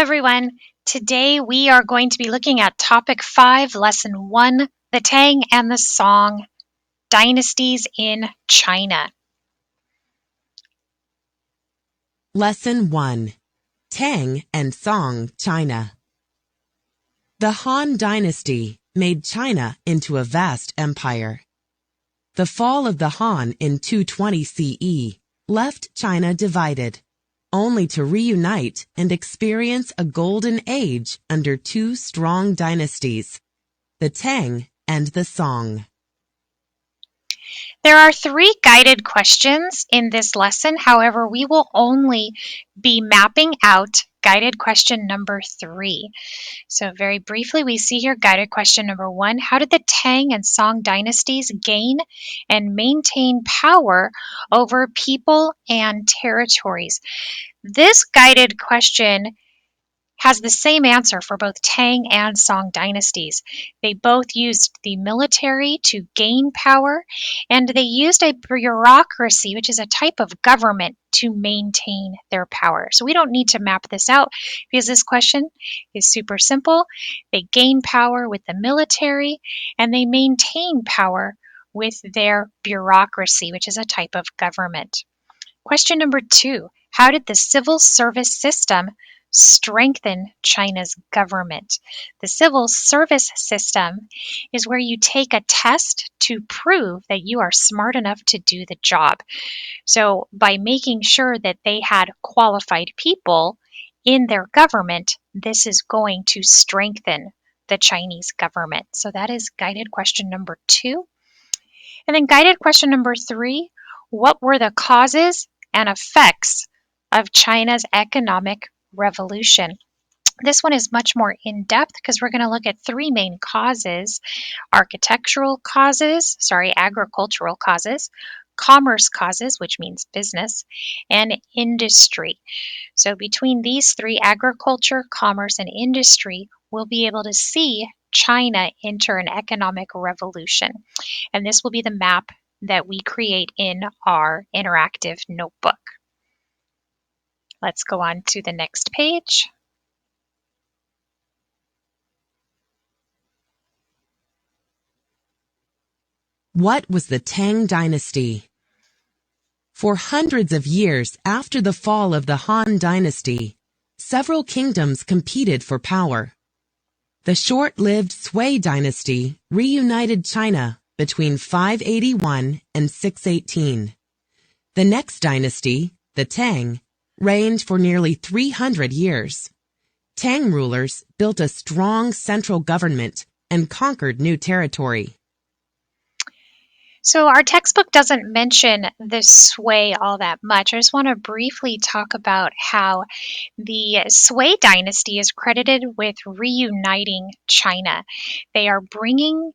everyone. Today we are going to be looking at Topic 5, Lesson 1, The Tang and the Song, Dynasties in China. Lesson 1. Tang and Song China. The Han Dynasty made China into a vast empire. The fall of the Han in 220 CE left China divided, only to reunite and experience a golden age under two strong dynasties, the Tang and the Song. There are 3 guided questions in this lesson. However, we will only be mapping out guided question number 3. So very briefly, we see here guided question number 1. How did the Tang and Song dynasties gain and maintain power over people and territories? This guided question has the same answer for both Tang and Song dynasties. They both used the military to gain power, and they used a bureaucracy, which is a type of government, to maintain their power. So we don't need to map this out because this question is super simple. They gain power with the military, and they maintain power with their bureaucracy, which is a type of government. Question number 2. How did the civil service system strengthen China's government? The civil service system is where you take a test to prove that you are smart enough to do the job. So by making sure that they had qualified people in their government, this is going to strengthen the Chinese government. So that is guided question number 2. And then guided question number 3, what were the causes and effects of China's economic revolution? This one is much more in-depth because we're going to look at 3 main causes: agricultural causes, commerce causes, which means business, and industry. So between these 3, agriculture, commerce, and industry, we'll be able to see China enter an economic revolution. And this will be the map that we create in our interactive notebook. Let's go on to the next page. What was the Tang Dynasty? For hundreds of years after the fall of the Han Dynasty, several kingdoms competed for power. The short-lived Sui Dynasty reunited China between 581 and 618. The next dynasty, the Tang, reigned for nearly 300 years. Tang rulers built a strong central government and conquered new territory. So our textbook doesn't mention the Sui all that much. I just want to briefly talk about how the Sui dynasty is credited with reuniting China. They are bringing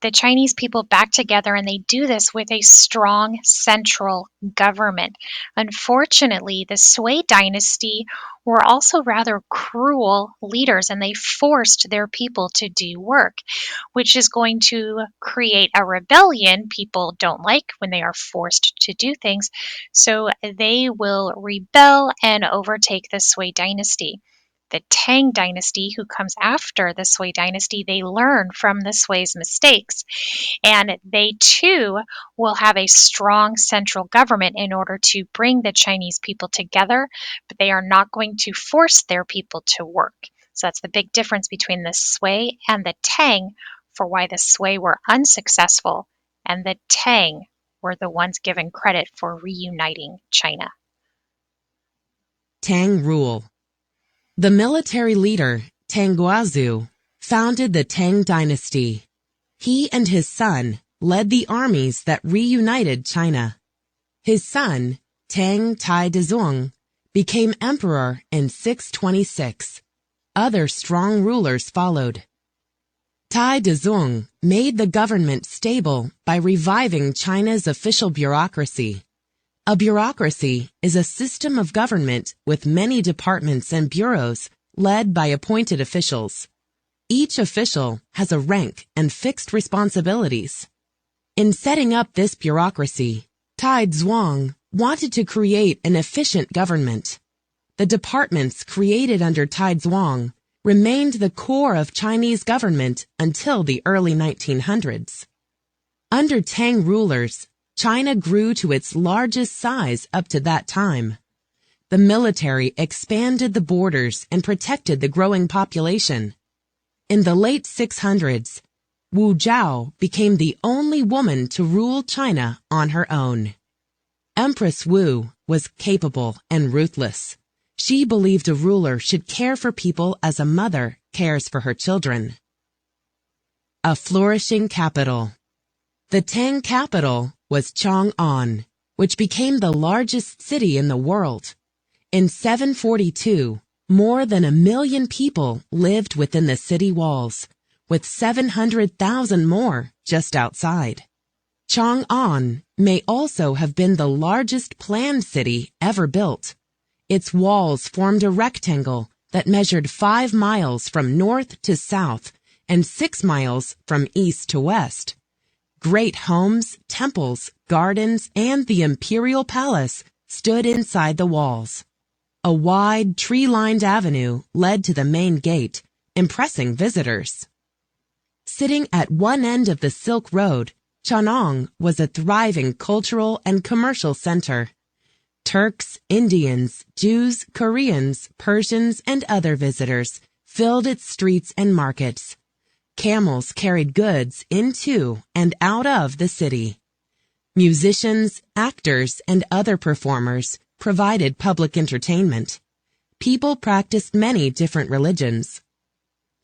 the Chinese people back together, and they do this with a strong central government. Unfortunately, the Sui dynasty were also rather cruel leaders, and they forced their people to do work, which is going to create a rebellion. People don't like when they are forced to do things, so they will rebel and overtake the Sui dynasty. The Tang dynasty, who comes after the Sui dynasty, they learn from the Sui's mistakes, and they too will have a strong central government in order to bring the Chinese people together, but they are not going to force their people to work. So that's the big difference between the Sui and the Tang, for why the Sui were unsuccessful and the Tang were the ones given credit for reuniting China. Tang rule. The military leader, Tang Guazhu, founded the Tang dynasty. He and his son led the armies that reunited China. His son, Tang Taidezong, became emperor in 626. Other strong rulers followed. Taidezong made the government stable by reviving China's official bureaucracy. A bureaucracy is a system of government with many departments and bureaus led by appointed officials. Each official has a rank and fixed responsibilities. In setting up this bureaucracy, Taizong wanted to create an efficient government. The departments created under Taidzhuang remained the core of Chinese government until the early 1900s. Under Tang rulers, China grew to its largest size up to that time. The military expanded the borders and protected the growing population. In the late 600s, Wu Zhao became the only woman to rule China on her own. Empress Wu was capable and ruthless. She believed a ruler should care for people as a mother cares for her children. A flourishing capital. The Tang capital was Chang'an, which became the largest city in the world. In 742, more than 1 million people lived within the city walls, with 700,000 more just outside. Chang'an may also have been the largest planned city ever built. Its walls formed a rectangle that measured 5 miles from north to south and 6 miles from east to west. Great homes, temples, gardens, and the imperial palace stood inside the walls. A wide, tree-lined avenue led to the main gate, impressing visitors. Sitting at one end of the Silk Road, Chang'an was a thriving cultural and commercial center. Turks, Indians, Jews, Koreans, Persians, and other visitors filled its streets and markets. Camels carried goods into and out of the city. Musicians, actors, and other performers provided public entertainment. People practiced many different religions.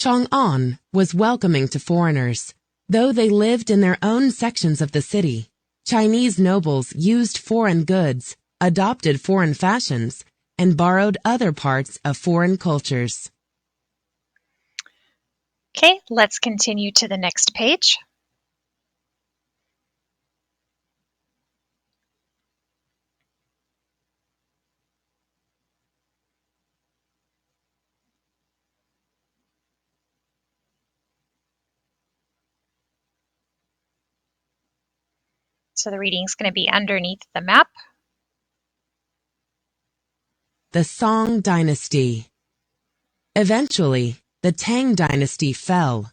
Chang'an was welcoming to foreigners. Though they lived in their own sections of the city, Chinese nobles used foreign goods, adopted foreign fashions, and borrowed other parts of foreign cultures. Okay, let's continue to the next page. So the reading is going to be underneath the map. The Song Dynasty. Eventually, the Tang dynasty fell.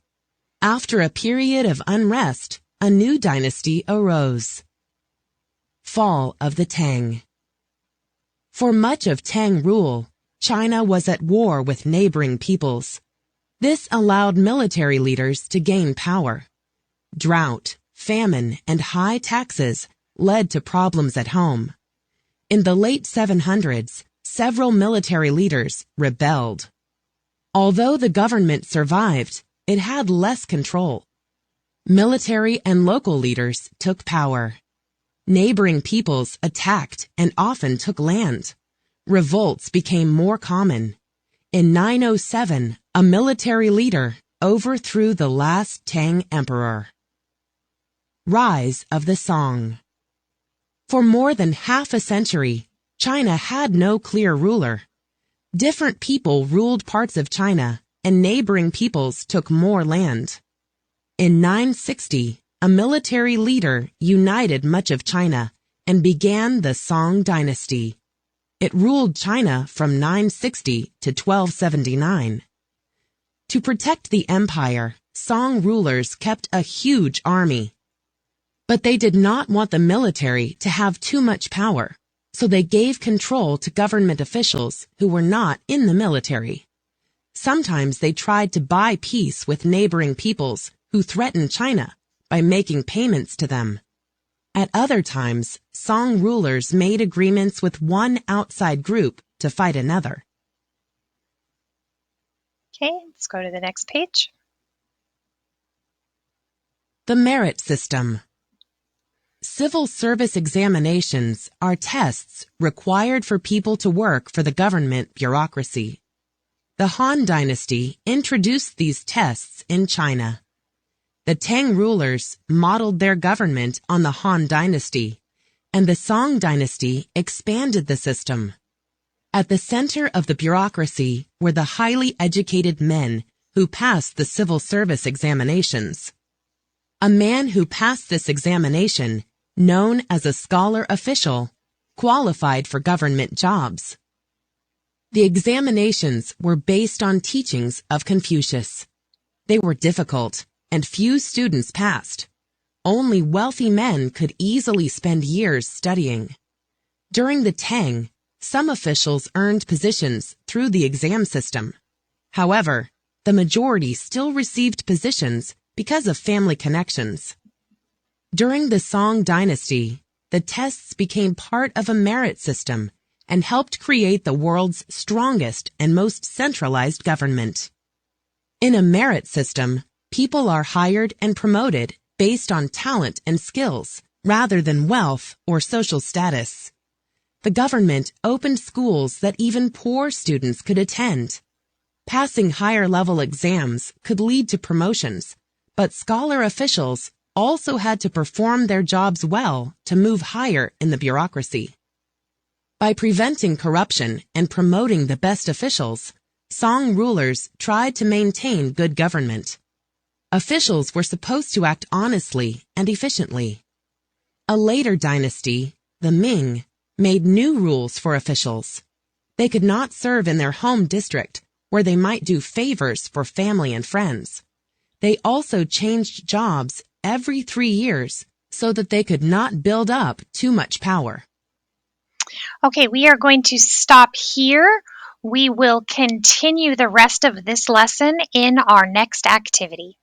After a period of unrest, a new dynasty arose. Fall of the Tang. For much of Tang rule, China was at war with neighboring peoples. This allowed military leaders to gain power. Drought, famine, and high taxes led to problems at home. In the late 700s, several military leaders rebelled. Although the government survived, it had less control. Military and local leaders took power. Neighboring peoples attacked and often took land. Revolts became more common. In 907, a military leader overthrew the last Tang emperor. Rise of the Song. For more than half a century, China had no clear ruler. Different people ruled parts of China, and neighboring peoples took more land. In 960, a military leader united much of China and began the Song dynasty. It ruled China from 960 to 1279. To protect the empire, Song rulers kept a huge army. But they did not want the military to have too much power, so they gave control to government officials who were not in the military. Sometimes they tried to buy peace with neighboring peoples who threatened China by making payments to them. At other times, Song rulers made agreements with one outside group to fight another. Okay, let's go to the next page. The merit system. Civil service examinations are tests required for people to work for the government bureaucracy. The Han Dynasty introduced these tests in China. The Tang rulers modeled their government on the Han Dynasty, and the Song Dynasty expanded the system. At the center of the bureaucracy were the highly educated men who passed the civil service examinations. A man who passed this examination, known as a scholar official, qualified for government jobs. The examinations were based on teachings of Confucius. They were difficult, and few students passed. Only wealthy men could easily spend years studying. During the Tang, some officials earned positions through the exam system. However, the majority still received positions because of family connections. During the Song dynasty, the tests became part of a merit system and helped create the world's strongest and most centralized government. In a merit system, people are hired and promoted based on talent and skills rather than wealth or social status. The government opened schools that even poor students could attend. Passing higher-level exams could lead to promotions, but scholar officials also had to perform their jobs well to move higher in the bureaucracy. By preventing corruption and promoting the best officials, Song rulers tried to maintain good government. Officials were supposed to act honestly and efficiently. A later dynasty, the Ming, made new rules for officials. They could not serve in their home district, where they might do favors for family and friends. They also changed jobs every 3 years so that they could not build up too much power. Okay, we are going to stop here. We will continue the rest of this lesson in our next activity.